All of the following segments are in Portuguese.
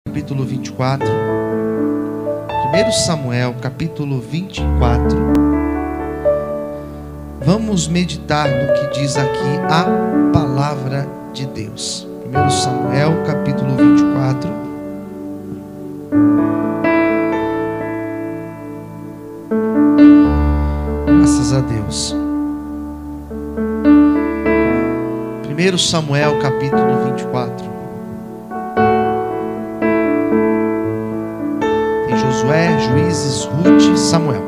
Capítulo 24. 1 Samuel, capítulo 24. Vamos meditar no que diz aqui a palavra de Deus. 1 Samuel, capítulo 24. Graças a Deus. 1 Samuel, capítulo 24. Josué, Juízes, Ruth, Samuel.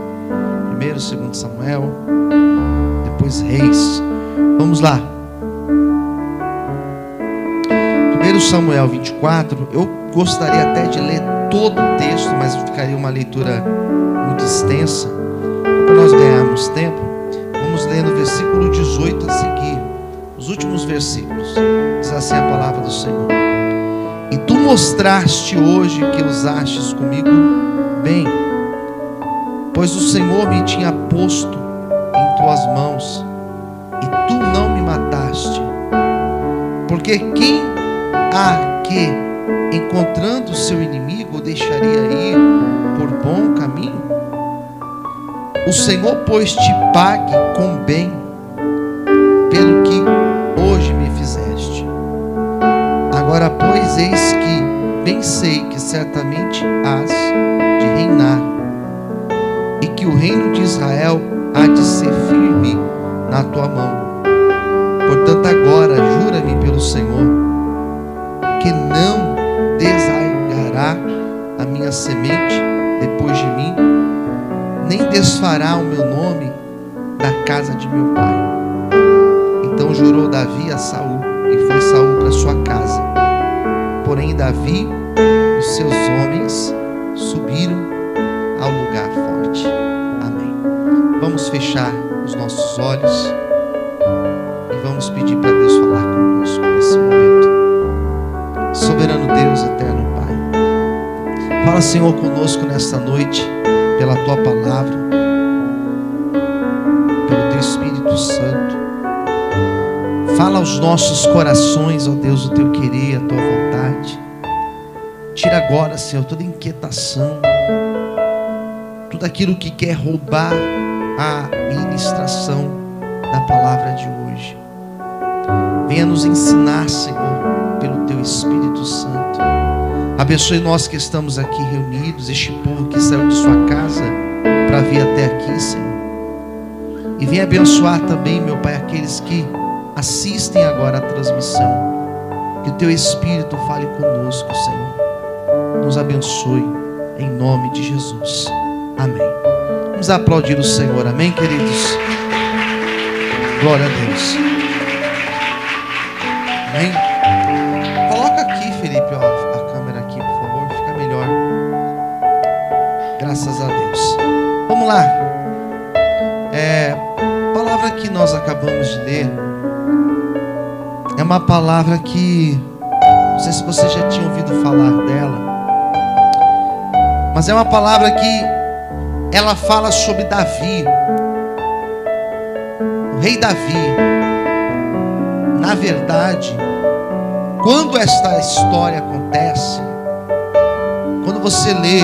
1º, 2º Samuel, depois Reis. Vamos lá. 1 Samuel 24. Eu gostaria até de ler todo o texto, mas ficaria uma leitura muito extensa. Para nós ganharmos tempo, vamos ler no versículo 18 a seguir. Os últimos versículos. Diz assim a palavra do Senhor: E tu mostraste hoje que usastes comigo bem, pois o Senhor me tinha posto em tuas mãos, e tu não me mataste. Porque quem há que, encontrando o seu inimigo, deixaria ir por bom caminho? O Senhor, pois, te pague com bem pelo que hoje me fizeste. Agora, pois, eis que bem sei que certamente hás de reinar, e que o reino de Israel há de ser firme na tua mão. Portanto, agora jura-me pelo Senhor que não desarraigará a minha semente depois de mim, nem desfará o meu nome da casa de meu pai. Então jurou Davi a Saul, e foi Saul para sua casa. Porém Davi e os seus homens subiram ao lugar forte. Amém. Vamos fechar os nossos olhos e vamos pedir para Deus falar conosco nesse momento. Soberano Deus, eterno Pai, fala, Senhor, conosco nesta noite, pela Tua palavra, pelo Teu Espírito Santo. Fala aos nossos corações, ó Deus, o Teu querer, a Tua vontade. Tira agora, Senhor, toda inquietação, tudo aquilo que quer roubar a ministração da palavra de hoje. Venha nos ensinar, Senhor, pelo Teu Espírito Santo. Abençoe nós que estamos aqui reunidos, este povo que saiu de sua casa para vir até aqui, Senhor. E venha abençoar também, meu Pai, aqueles que assistem agora a transmissão. Que o Teu Espírito fale conosco, Senhor. Nos abençoe, em nome de Jesus. Amém. Vamos aplaudir o Senhor, amém, queridos? Glória a Deus. Amém. Coloca aqui, Felipe, ó, a câmera aqui, por favor, fica melhor. Graças a Deus. Vamos lá. A palavra que nós acabamos de ler é uma palavra que, não sei se você já tinha ouvido falar dela, mas é uma palavra que ela fala sobre Davi, o rei Davi. Na verdade, quando esta história acontece, quando você lê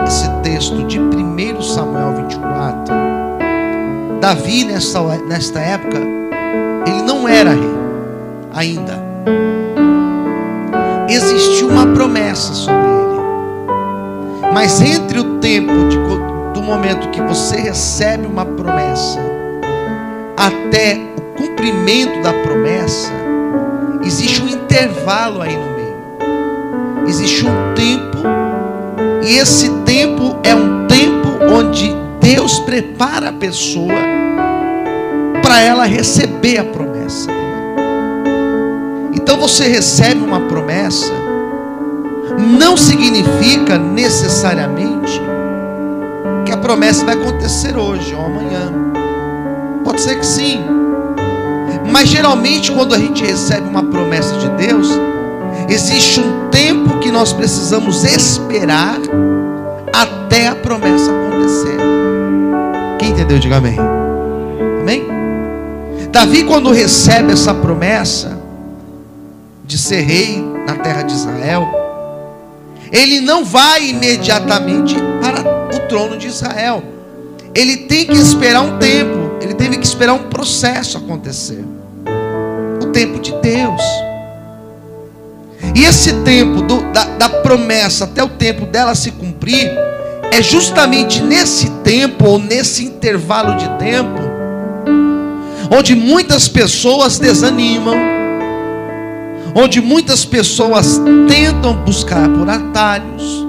esse texto de 1 Samuel 24, Davi nesta época, ele não era rei ainda. Existiu uma promessa sobre ele. Mas entre o tempo do momento que você recebe uma promessa até o cumprimento da promessa, existe um intervalo aí no meio. Existe um tempo, e esse tempo é um tempo onde Deus prepara a pessoa para ela receber a promessa dele. Então você recebe uma promessa, não significa necessariamente que a promessa vai acontecer hoje ou amanhã. Pode ser que sim, mas geralmente quando a gente recebe uma promessa de Deus, existe um tempo que nós precisamos esperar até a promessa acontecer. Quem entendeu, diga amém. Amém? Davi, quando recebe essa promessa de ser rei na terra de Israel, ele não vai imediatamente para o trono de Israel. Ele tem que esperar um tempo, ele teve que esperar um processo acontecer, o tempo de Deus. E esse tempo da promessa até o tempo dela se cumprir, é justamente nesse tempo, ou nesse intervalo de tempo, onde muitas pessoas desanimam, onde muitas pessoas tentam buscar por atalhos,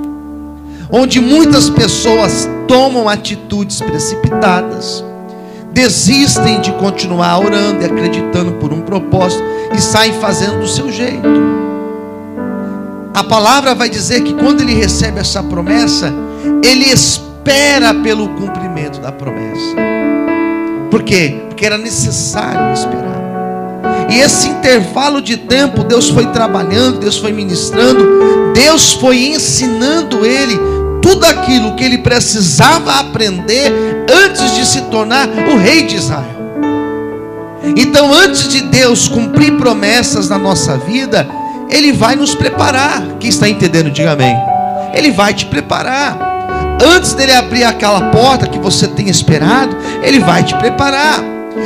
onde muitas pessoas tomam atitudes precipitadas, desistem de continuar orando e acreditando por um propósito e saem fazendo do seu jeito. A palavra vai dizer que quando ele recebe essa promessa, ele espera pelo cumprimento da promessa. Por quê? Porque era necessário esperar. E esse intervalo de tempo, Deus foi trabalhando, Deus foi ministrando, Deus foi ensinando ele tudo aquilo que ele precisava aprender antes de se tornar o rei de Israel. Então, antes de Deus cumprir promessas na nossa vida, ele vai nos preparar. Quem está entendendo, diga amém. Ele vai te preparar. Antes dele abrir aquela porta que você tem esperado, ele vai te preparar.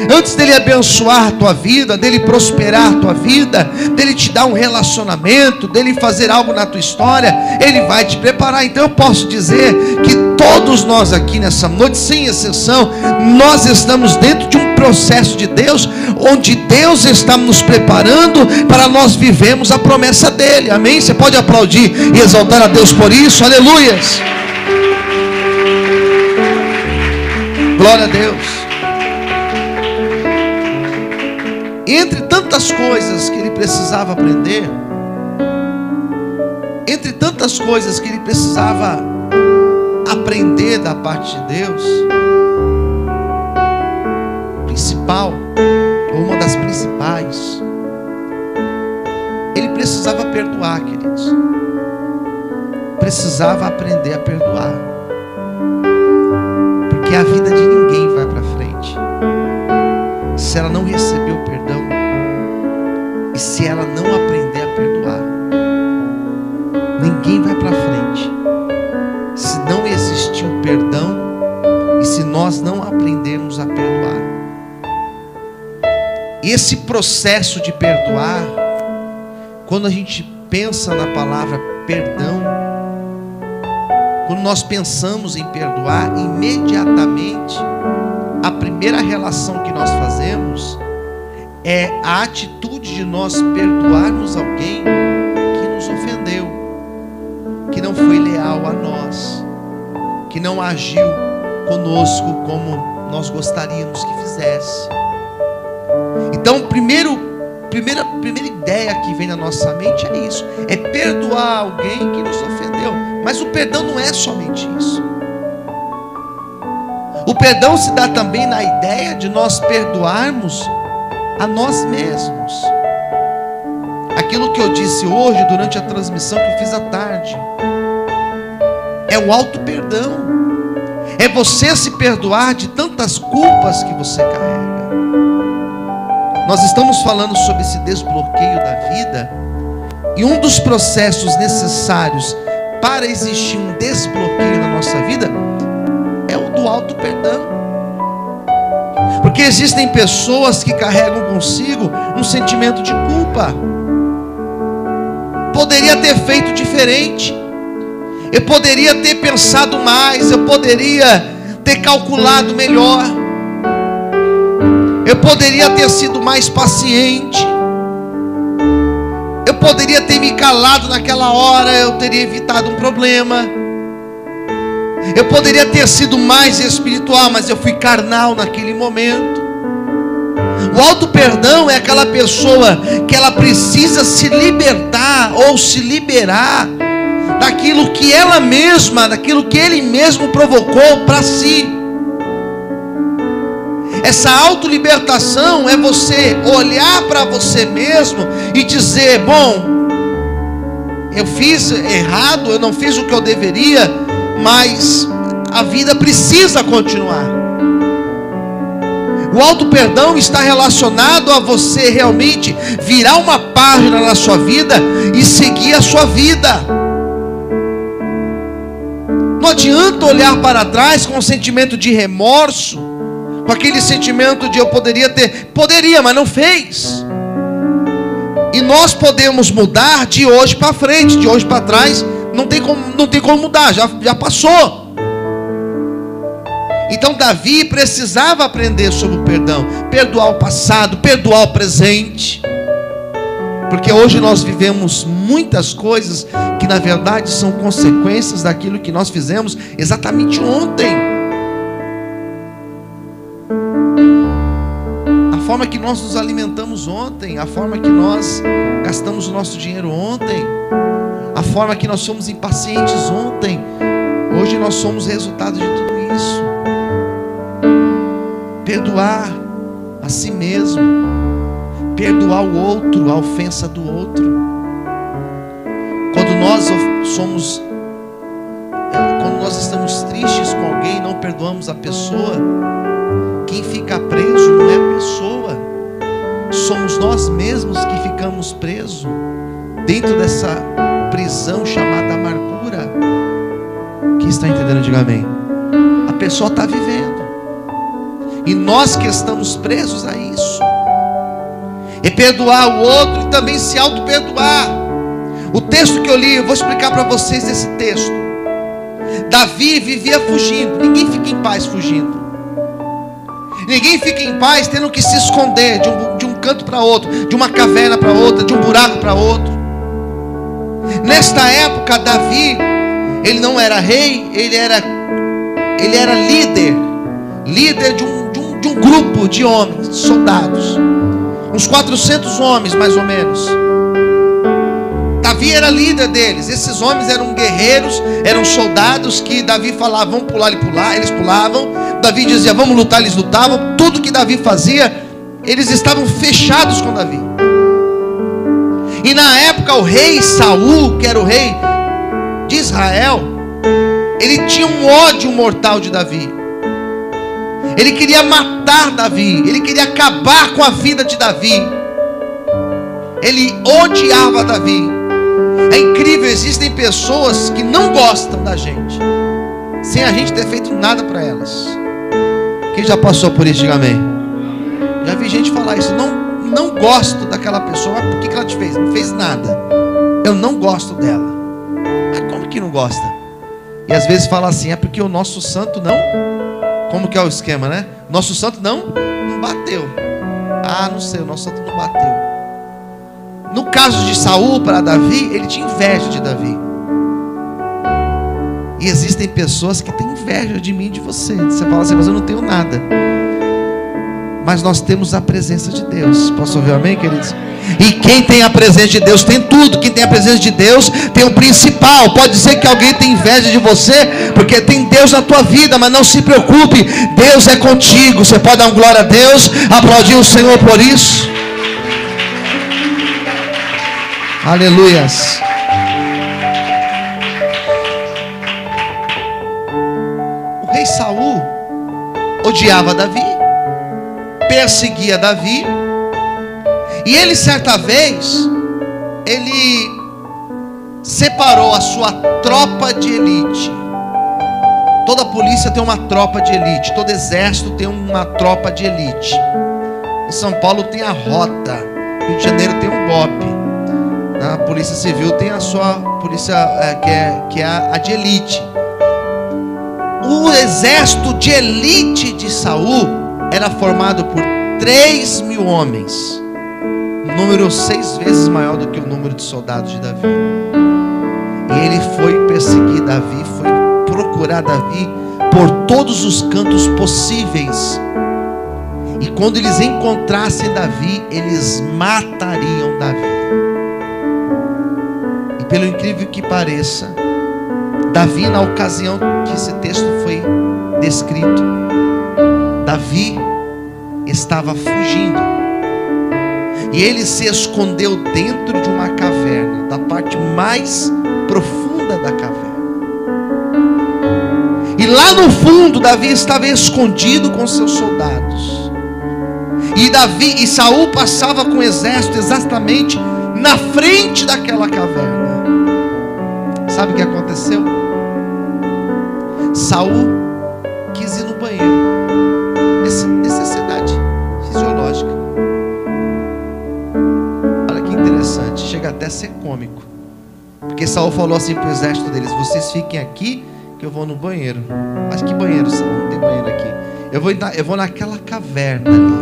Antes dele abençoar a tua vida, dele prosperar a tua vida, dele te dar um relacionamento, dele fazer algo na tua história, ele vai te preparar. Então eu posso dizer que todos nós aqui nessa noite, sem exceção, nós estamos dentro de um processo de Deus, onde Deus está nos preparando para nós vivermos a promessa dele. Amém? Você pode aplaudir e exaltar a Deus por isso? Aleluias! Glória a Deus. Entre tantas coisas que ele precisava aprender, entre tantas coisas que ele precisava aprender da parte de Deus, principal, ou uma das principais, ele precisava perdoar, queridos. Precisava aprender a perdoar. Porque a vida de ninguém vai para frente se ela não receber o perdão e se ela não aprender a perdoar. Ninguém vai para frente se não existir o perdão e se nós não aprendermos a perdoar. E esse processo de perdoar, quando a gente pensa na palavra perdão, quando nós pensamos em perdoar, imediatamente a primeira relação que nós fazemos é a atitude de nós perdoarmos alguém que nos ofendeu, que não foi leal a nós, que não agiu conosco como nós gostaríamos que fizesse. Então, a primeira ideia que vem na nossa mente é isso, é perdoar alguém que nos ofendeu. Mas o perdão não é somente isso. O perdão se dá também na ideia de nós perdoarmos a nós mesmos. Aquilo que eu disse hoje durante a transmissão que eu fiz à tarde é o auto-perdão. É você se perdoar de tantas culpas que você carrega. Nós estamos falando sobre esse desbloqueio da vida, e um dos processos necessários para existir um desbloqueio na nossa vida é o do auto-perdão. Porque existem pessoas que carregam consigo um sentimento de culpa. Poderia ter feito diferente, eu poderia ter pensado mais, eu poderia ter calculado melhor, eu poderia ter sido mais paciente, eu poderia ter me calado naquela hora, eu teria evitado um problema. Eu poderia ter sido mais espiritual, mas eu fui carnal naquele momento. O auto-perdão é aquela pessoa que ela precisa se libertar ou se liberar daquilo que ela mesma, daquilo que ele mesmo provocou para si. Essa autolibertação é você olhar para você mesmo e dizer: bom, eu fiz errado, eu não fiz o que eu deveria, mas a vida precisa continuar. O auto-perdão está relacionado a você realmente virar uma página na sua vida e seguir a sua vida. adianta olhar para trás com um sentimento de remorso, com aquele sentimento de eu poderia, mas não fez. E nós podemos mudar de hoje para frente, de hoje para trás, não tem como mudar, já passou. Então Davi precisava aprender sobre o perdão, perdoar o passado, perdoar o presente. Porque hoje nós vivemos muitas coisas que na verdade são consequências daquilo que nós fizemos exatamente ontem. A forma que nós nos alimentamos ontem, a forma que nós gastamos o nosso dinheiro ontem, a forma que nós somos impacientes ontem, hoje nós somos resultado de tudo isso. Perdoar a si mesmo, perdoar o outro, a ofensa do outro. Quando nós estamos tristes com alguém e não perdoamos a pessoa, quem fica preso não é a pessoa, somos nós mesmos que ficamos presos dentro dessa prisão chamada amargura. Quem está entendendo, diga amém. A pessoa está vivendo e nós que estamos presos a isso. É perdoar o outro e também se auto-perdoar. O texto que eu li, eu vou explicar para vocês esse texto. Davi vivia fugindo. Ninguém fica em paz fugindo. Ninguém fica em paz tendo que se esconder de um canto para outro, de uma caverna para outra, de um buraco para outro. Nesta época, Davi, ele não era rei, ele era líder de um grupo de homens, soldados. Uns 400 homens, mais ou menos. Davi era líder deles. Esses homens eram guerreiros, eram soldados que Davi falava, vamos pular, eles pulavam. Davi dizia, vamos lutar, eles lutavam. Tudo que Davi fazia, eles estavam fechados com Davi. E na época o rei Saul, que era o rei de Israel, ele tinha um ódio mortal de Davi. Ele queria matar Davi, ele queria acabar com a vida de Davi. Ele odiava Davi. É incrível, existem pessoas que não gostam da gente, sem a gente ter feito nada para elas. Quem já passou por isso, diga amém. Já vi gente falar isso, não gosto daquela pessoa. Mas por que ela te fez? Não fez nada. Eu não gosto dela. Mas como que não gosta? E às vezes fala assim, é porque o nosso santo não... Como que é o esquema, né? Nosso santo não bateu. Ah, não sei, o nosso santo não bateu. No caso de Saul para Davi, ele tinha inveja de Davi. E existem pessoas que têm inveja de mim e de você. Você fala assim, mas eu não tenho nada. Mas nós temos a presença de Deus. Posso ouvir amém, queridos? E quem tem a presença de Deus tem tudo. Quem tem a presença de Deus tem o principal. Pode dizer que alguém tem inveja de você porque tem Deus na tua vida, mas não se preocupe, Deus é contigo. Você pode dar uma glória a Deus, aplaudir o Senhor por isso. Aleluias. O rei Saul odiava Davi, perseguia Davi. E ele certa vez, ele separou a sua tropa de elite. Toda polícia tem uma tropa de elite, todo exército tem uma tropa de elite. Em São Paulo tem a rota, Rio de Janeiro tem um BOPE. Na Polícia Civil tem a sua polícia que é a de elite. O exército de elite de Saul era formado por 3.000 homens, número 6 vezes maior do que o número de soldados de Davi. E ele foi perseguir Davi, foi procurar Davi por todos os cantos possíveis. E quando eles encontrassem Davi, eles matariam Davi. E pelo incrível que pareça, Davi, na ocasião que esse texto foi descrito, Davi estava fugindo. E ele se escondeu dentro de uma caverna, da parte mais profunda da caverna. E lá no fundo, Davi estava escondido com seus soldados. E Saul passava com o exército exatamente na frente daquela caverna. Sabe o que aconteceu? Saul quis ir no banheiro. Necessidade fisiológica. Olha que interessante, chega até a ser cômico. Porque Saul falou assim para o exército deles: vocês fiquem aqui que eu vou no banheiro. Mas que banheiro, Saul? Não tem banheiro aqui. Eu vou naquela caverna ali.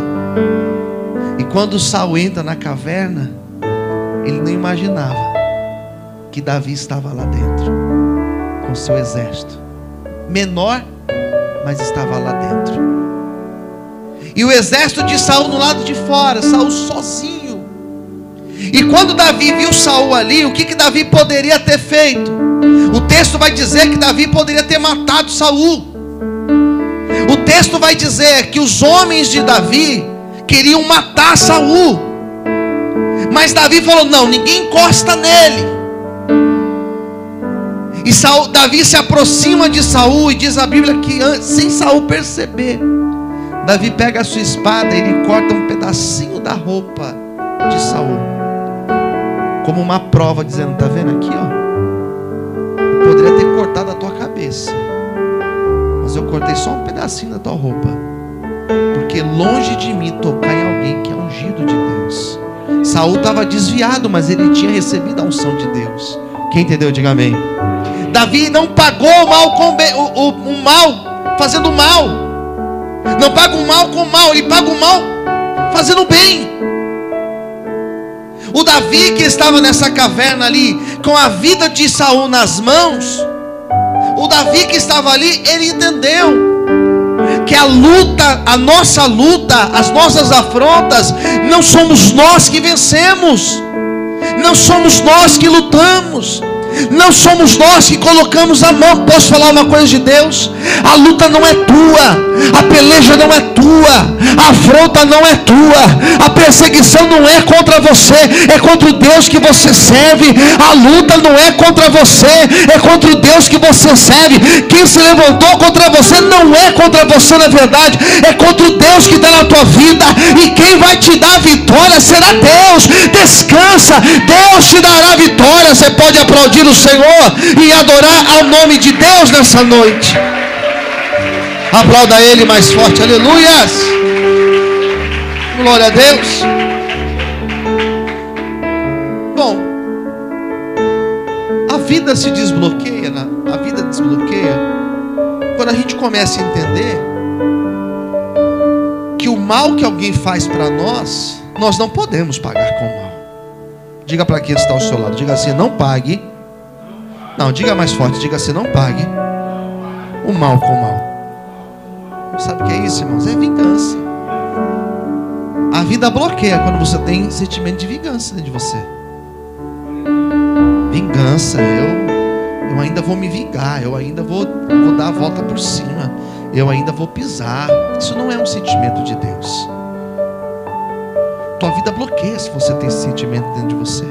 E quando Saul entra na caverna, ele não imaginava que Davi estava lá dentro, com seu exército. Menor, mas estava lá dentro. E o exército de Saul no lado de fora, Saul sozinho. E quando Davi viu Saul ali, o que Davi poderia ter feito? O texto vai dizer que Davi poderia ter matado Saul. O texto vai dizer que os homens de Davi queriam matar Saul. Mas Davi falou: não, ninguém encosta nele. E Davi se aproxima de Saul, e diz a Bíblia que sem Saul perceber, Davi pega a sua espada e ele corta um pedacinho da roupa de Saul, como uma prova, dizendo: está vendo aqui, ó, eu poderia ter cortado a tua cabeça, mas eu cortei só um pedacinho da tua roupa, porque longe de mim tocar em alguém que é ungido de Deus. Saul estava desviado, mas ele tinha recebido a unção de Deus. Quem entendeu, diga amém. Davi não pagou o mal com o mal, fazendo mal. Não paga o mal com o mal, ele paga o mal fazendo bem. O Davi que estava nessa caverna ali, com a vida de Saul nas mãos, o Davi que estava ali, ele entendeu que a luta, a nossa luta, as nossas afrontas, não somos nós que vencemos, não somos nós que lutamos, não somos nós que colocamos a mão. Posso falar uma coisa de Deus? A luta não é tua, a peleja não é tua, a afronta não é tua, a perseguição não é contra você, é contra o Deus que você serve. A luta não é contra você, é contra o Deus que você serve. Quem se levantou contra você não é contra você, na verdade, é contra o Deus que está na tua vida. E quem vai te dar a vitória será Deus. Descansa, Deus te dará a vitória. Você pode aplaudir o Senhor e adorar ao nome de Deus nessa noite. Aplauda Ele mais forte, aleluias, glória a Deus. Bom, a vida se desbloqueia, a vida desbloqueia quando a gente começa a entender que o mal que alguém faz para nós, nós não podemos pagar com o mal. Diga para quem está ao seu lado, diga assim: não pague. Não, diga mais forte, diga assim: não pague o mal com o mal. Sabe o que é isso, irmãos? É vingança. A vida bloqueia quando você tem sentimento de vingança dentro de você. Vingança, eu ainda vou me vingar, eu ainda vou dar a volta por cima, eu ainda vou pisar. Isso não é um sentimento de Deus. Tua vida bloqueia se você tem esse sentimento dentro de você.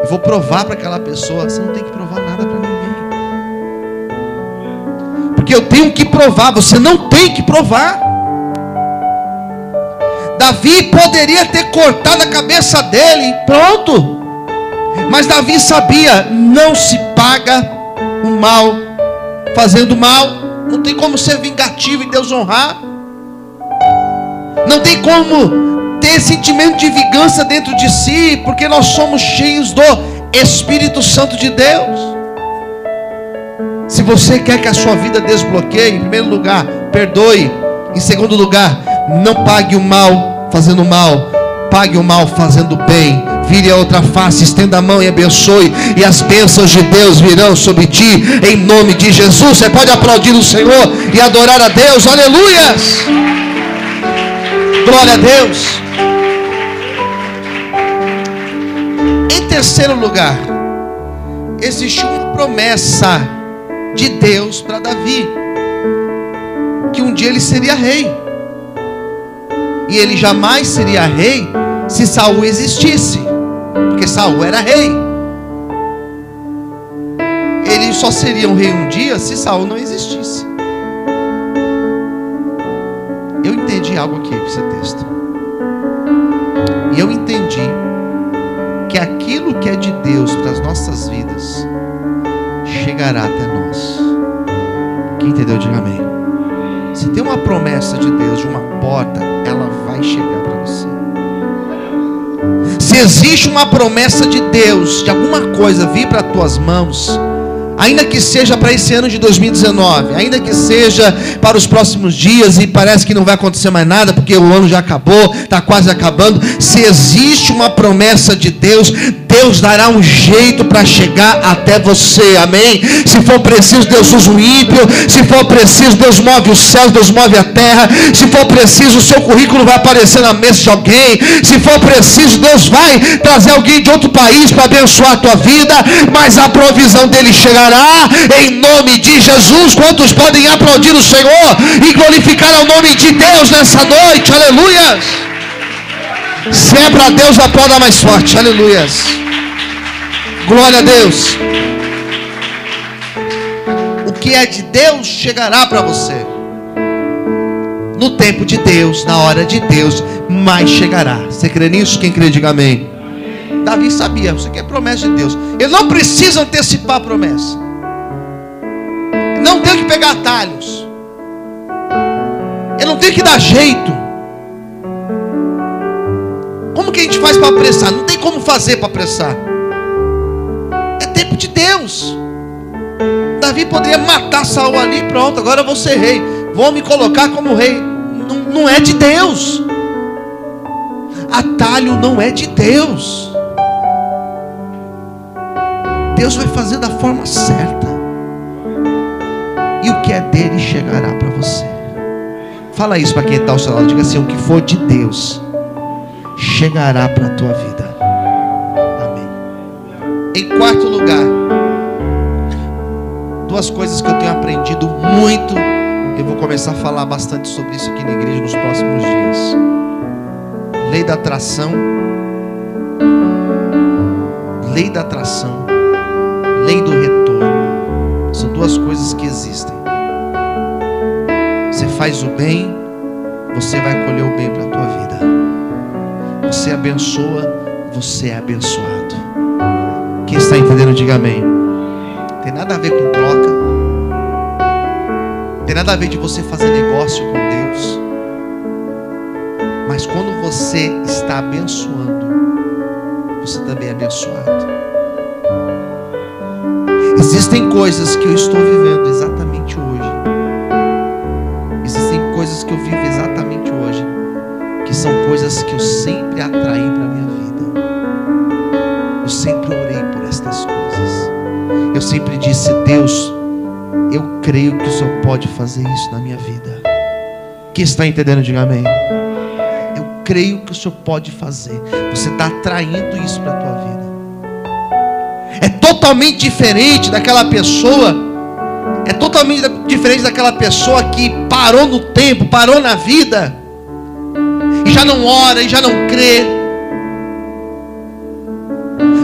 Eu vou provar para aquela pessoa: você não tem que provar nada para ninguém. Porque eu tenho que provar, você não tem que provar. Davi poderia ter cortado a cabeça dele, pronto. Mas Davi sabia: não se paga o mal fazendo mal. Não tem como ser vingativo e Deus honrar. Não tem como ter sentimento de vingança dentro de si, porque nós somos cheios do Espírito Santo de Deus. Se você quer que a sua vida desbloqueie, em primeiro lugar, perdoe. Em segundo lugar, não pague o mal fazendo mal, pague o mal fazendo bem. Vire a outra face, estenda a mão e abençoe, e as bênçãos de Deus virão sobre ti, em nome de Jesus. Você pode aplaudir o Senhor e adorar a Deus, aleluias, glória a Deus. Em terceiro lugar, existe uma promessa de Deus para Davi, que um dia ele seria rei, e ele jamais seria rei se Saul existisse, porque Saul era rei. Ele só seria um rei um dia se Saul não existisse. Eu entendi algo aqui com esse texto, e eu entendi que aquilo que é de Deus para as nossas vidas chegará até nós. Quem entendeu, diga amém. Se tem uma promessa de Deus de uma porta, ela vai chegar para você. Se existe uma promessa de Deus de alguma coisa vir para as tuas mãos, ainda que seja para esse ano de 2019, ainda que seja para os próximos dias, e parece que não vai acontecer mais nada, porque o ano já acabou, está quase acabando. Se existe uma promessa de Deus, Deus dará um jeito para chegar até você, amém? Se for preciso, Deus usa o ímpio. Se for preciso, Deus move os céus, Deus move a terra. Se for preciso, o seu currículo vai aparecer na mesa de alguém. Se for preciso, Deus vai trazer alguém de outro país para abençoar a tua vida, mas a provisão dele chegará em nome de Jesus. Quantos podem aplaudir o Senhor e glorificar o nome de Deus nessa noite? Aleluias. Se é para Deus, aplauda mais forte. Aleluias. Glória a Deus. O que é de Deus chegará para você. No tempo de Deus, na hora de Deus, mas chegará. Você crê nisso? Quem crê, diga amém. Davi sabia, isso aqui é promessa de Deus. Ele não precisa antecipar a promessa. Ele não tem que pegar atalhos. Ele não tem que dar jeito. Como que a gente faz para apressar? Não tem como fazer para apressar. É tempo de Deus. Davi poderia matar Saul ali, pronto, agora eu vou ser rei, vou me colocar como rei. Não é de Deus. Atalho não é de Deus. Deus vai fazer da forma certa, e o que é dele chegará para você. Fala isso para quem está ao seu lado. Diga assim: o que for de Deus chegará para a tua vida. Amém. Em quarto lugar, duas coisas que eu tenho aprendido muito. Eu vou começar a falar bastante sobre isso aqui na igreja nos próximos dias. Lei da atração. Lei da atração. Lei do retorno. São duas coisas que existem. Você faz o bem, você vai colher o bem para a tua vida. Você abençoa, você é abençoado. Quem está entendendo, diga amém. Tem nada a ver com troca. Tem nada a ver de você fazer negócio com Deus. Mas quando você está abençoando, você também é abençoado. Existem coisas que eu estou vivendo exatamente hoje. Existem coisas que eu vivo exatamente hoje, que são coisas que eu sempre atraí para a minha vida. Eu sempre orei por estas coisas. Eu sempre disse: Deus, eu creio que o Senhor pode fazer isso na minha vida. Quem está entendendo, diga amém. Eu creio que o Senhor pode fazer. Você está atraindo isso para a tua vida. É totalmente diferente daquela pessoa. É totalmente diferente daquela pessoa que parou no tempo, parou na vida, e já não ora, e já não crê,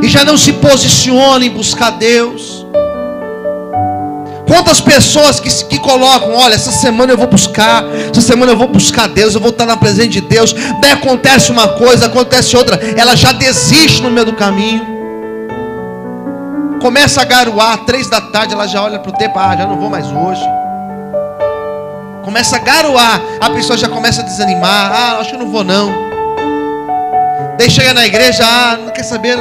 e já não se posiciona em buscar Deus. Quantas pessoas que colocam: olha, essa semana eu vou buscar, essa semana eu vou buscar Deus, eu vou estar na presença de Deus. Daí acontece uma coisa, acontece outra, ela já desiste no meio do caminho. Começa a garoar, 3 da tarde, ela já olha para o tempo: já não vou mais hoje. Começa a garoar, a pessoa já começa a desanimar: acho que não vou não. Daí chega na igreja: não quer saber,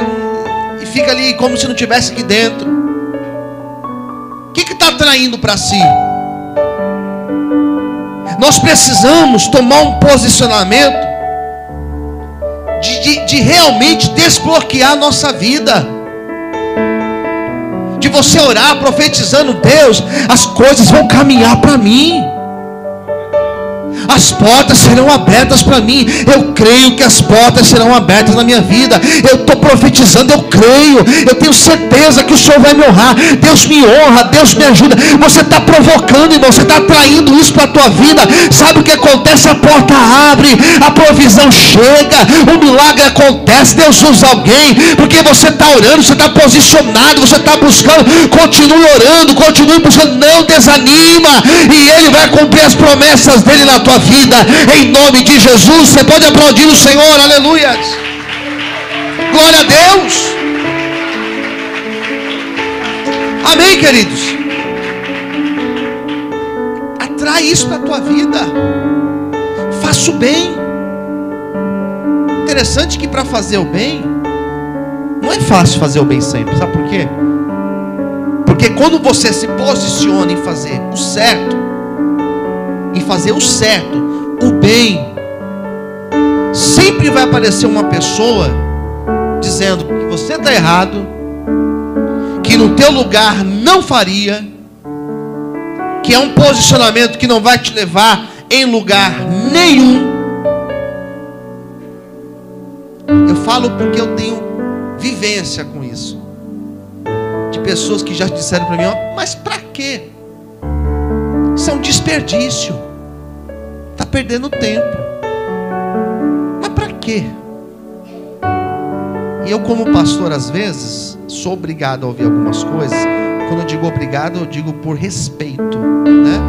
e fica ali como se não estivesse aqui dentro. O que está atraindo para si? Nós precisamos tomar um posicionamento de realmente desbloquear a nossa vida. De você orar profetizando: Deus, as coisas vão caminhar para mim, as portas serão abertas para mim. Eu creio que as portas serão abertas na minha vida. Eu estou profetizando, eu creio, eu tenho certeza que o Senhor vai me honrar. Deus me honra, Deus me ajuda. Você está provocando, irmão, você está atraindo isso para a tua vida. Sabe o que acontece? A porta abre, a provisão chega, o milagre acontece. Deus usa alguém, porque você está orando, você está posicionado, você está buscando. Continue orando, continue buscando, não desanima, e Ele vai cumprir as promessas dele na tua vida, em nome de Jesus. Você pode aplaudir o Senhor, aleluia. Glória a Deus. Amém, queridos? Atrai isso para a tua vida. Faça o bem. Interessante que para fazer o bem, não é fácil fazer o bem sempre. Sabe por quê? Porque quando você se posiciona em fazer o certo, o bem, sempre vai aparecer uma pessoa dizendo que você está errado, que no teu lugar não faria, que é um posicionamento que não vai te levar em lugar nenhum. Eu falo porque eu tenho vivência com isso, de pessoas que já disseram para mim: ó, mas para quê? Isso é um desperdício, está perdendo tempo. Mas para quê? E eu, como pastor, às vezes sou obrigado a ouvir algumas coisas. Quando eu digo obrigado, eu digo por respeito, né?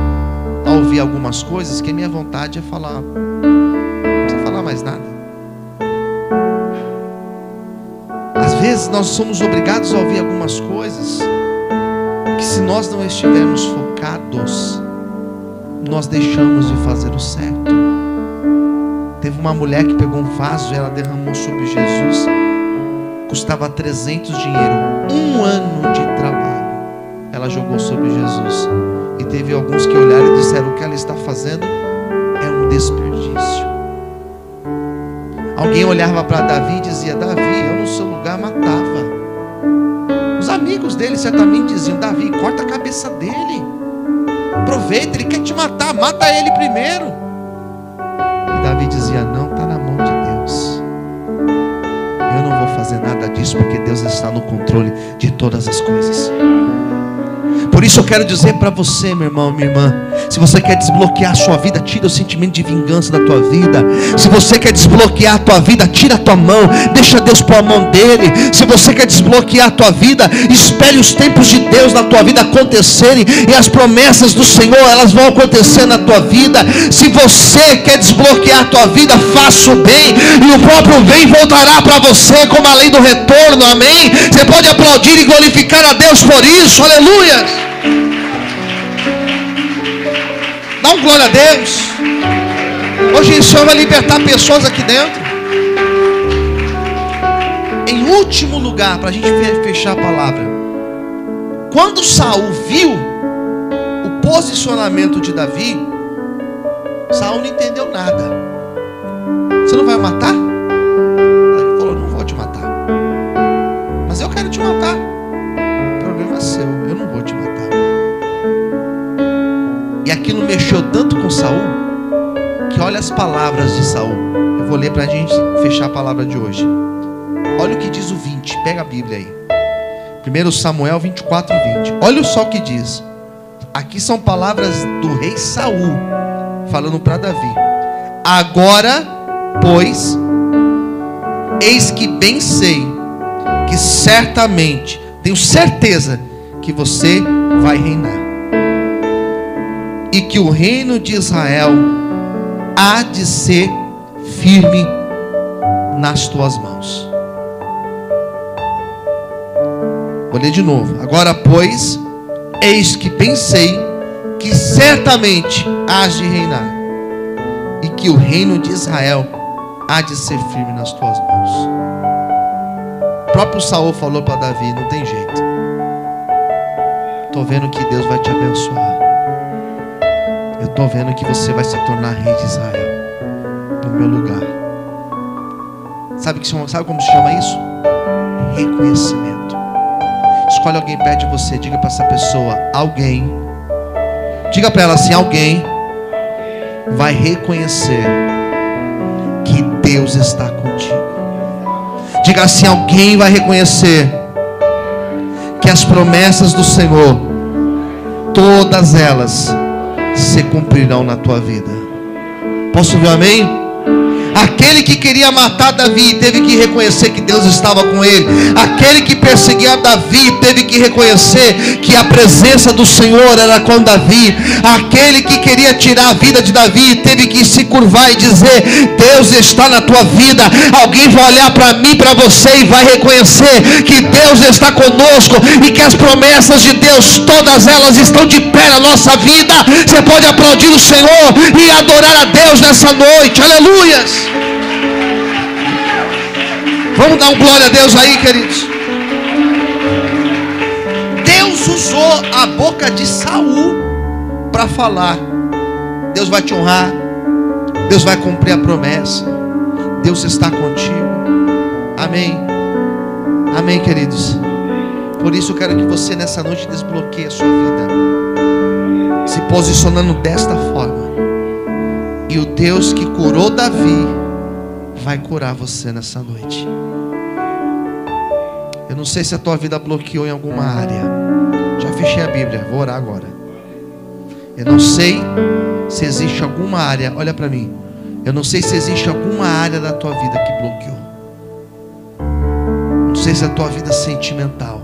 A ouvir algumas coisas que a minha vontade é falar, não precisa falar mais nada. Às vezes nós somos obrigados a ouvir algumas coisas que, se nós não estivermos focados, nós deixamos de fazer o certo. Teve uma mulher que pegou um vaso e ela derramou sobre Jesus. Custava 300 dinheiro, 1 ano de trabalho. Ela jogou sobre Jesus. E teve alguns que olharam e disseram: o que ela está fazendo é um desperdício. Alguém olhava para Davi e dizia: Davi, eu no seu lugar matava. Os amigos dele certamente diziam: Davi, corta a cabeça dele, aproveita, ele quer te matar, mata ele primeiro. E Davi dizia: não, está na mão de Deus, eu não vou fazer nada disso, porque Deus está no controle de todas as coisas. Por isso eu quero dizer para você, meu irmão, minha irmã, se você quer desbloquear a sua vida, tira o sentimento de vingança da tua vida. Se você quer desbloquear a tua vida, tira a tua mão, deixa Deus pôr a mão dele. Se você quer desbloquear a tua vida, espere os tempos de Deus na tua vida acontecerem, e as promessas do Senhor, elas vão acontecer na tua vida. Se você quer desbloquear a tua vida, faça o bem, e o próprio bem voltará para você como a lei do retorno. Amém? Você pode aplaudir e glorificar a Deus por isso. Aleluia. Dá um glória a Deus. Hoje o Senhor vai libertar pessoas aqui dentro. Em último lugar, para a gente fechar a palavra, quando Saul viu o posicionamento de Davi, Saul não entendeu nada. Você não vai matar? Ele falou: não vou te matar. Mas eu quero te matar. O problema é seu, eu não vou te matar. E aquilo mexeu tanto com Saul, que olha as palavras de Saul. Eu vou ler para a gente fechar a palavra de hoje. Olha o que diz o 20, pega a Bíblia aí. 1 Samuel 24, 20. Olha só o que diz. Aqui são palavras do rei Saul, falando para Davi: agora, pois, eis que bem sei, que certamente, tenho certeza, que você vai reinar, e que o reino de Israel há de ser firme nas tuas mãos. Vou ler de novo. Agora, pois, eis que pensei que certamente hás de reinar, e que o reino de Israel há de ser firme nas tuas mãos. O próprio Saul falou para Davi: não tem jeito, estou vendo que Deus vai te abençoar. Eu estou vendo que você vai se tornar rei de Israel no meu lugar. Sabe como se chama isso? Reconhecimento. Escolhe alguém perto de você, diga para essa pessoa: alguém, diga para ela assim: alguém vai reconhecer que Deus está contigo. Diga assim: alguém vai reconhecer que as promessas do Senhor, todas elas, se cumprirão na tua vida. Posso ouvir um amém? Aquele que queria matar Davi teve que reconhecer que Deus estava com ele. Aquele que perseguia Davi teve que reconhecer que a presença do Senhor era com Davi. Aquele que queria tirar a vida de Davi teve que se curvar e dizer: Deus está na tua vida. Alguém vai olhar para mim, para você, e vai reconhecer que Deus está conosco e que as promessas de Deus, todas elas estão de pé na nossa vida. Você pode aplaudir o Senhor e adorar a Deus nessa noite. Aleluias. Vamos dar um glória a Deus aí, queridos. Deus usou a boca de Saul para falar: Deus vai te honrar, Deus vai cumprir a promessa, Deus está contigo. Amém. Amém, queridos. Por isso eu quero que você nessa noite desbloqueie a sua vida, se posicionando desta forma. E o Deus que curou Davi vai curar você nessa noite. Eu não sei se a tua vida bloqueou em alguma área. Já fechei a Bíblia, vou orar agora. Eu não sei se existe alguma área, olha para mim. Eu não sei se existe alguma área da tua vida que bloqueou. Não sei se é a tua vida sentimental.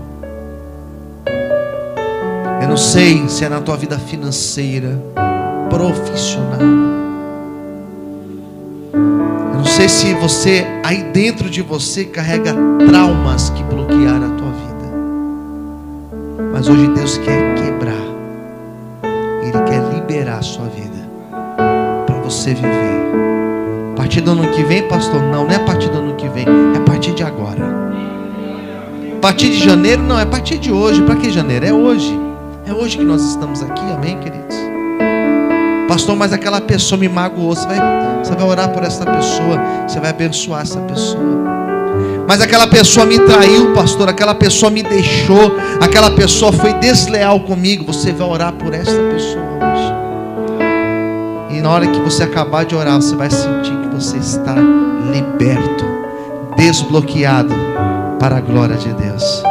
Eu não sei se é na tua vida financeira, profissional. Eu não sei se você, aí dentro de você, carrega traumas que bloquearam a tua vida. Mas hoje Deus quer quebrar. Ele quer liberar a sua vida para você viver. A partir do ano que vem, pastor? Não, não é a partir do ano que vem, é a partir de agora. A partir de janeiro? Não, é a partir de hoje. Para que janeiro? É hoje. É hoje que nós estamos aqui, amém, queridos? Pastor, mas aquela pessoa me magoou. Você vai orar por essa pessoa, você vai abençoar essa pessoa. Mas aquela pessoa me traiu, pastor, aquela pessoa me deixou, aquela pessoa foi desleal comigo. Você vai orar por essa pessoa hoje. E na hora que você acabar de orar, você vai sentir que você está liberto, desbloqueado para a glória de Deus.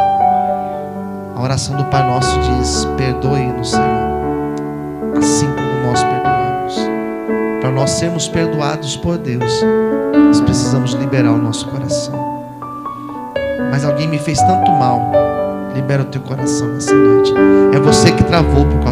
A oração do Pai Nosso diz: perdoe-nos, Senhor, assim como nós perdoamos. Para nós sermos perdoados por Deus, nós precisamos liberar o nosso coração. Mas alguém me fez tanto mal. Libera o teu coração nessa noite. É você que travou por causa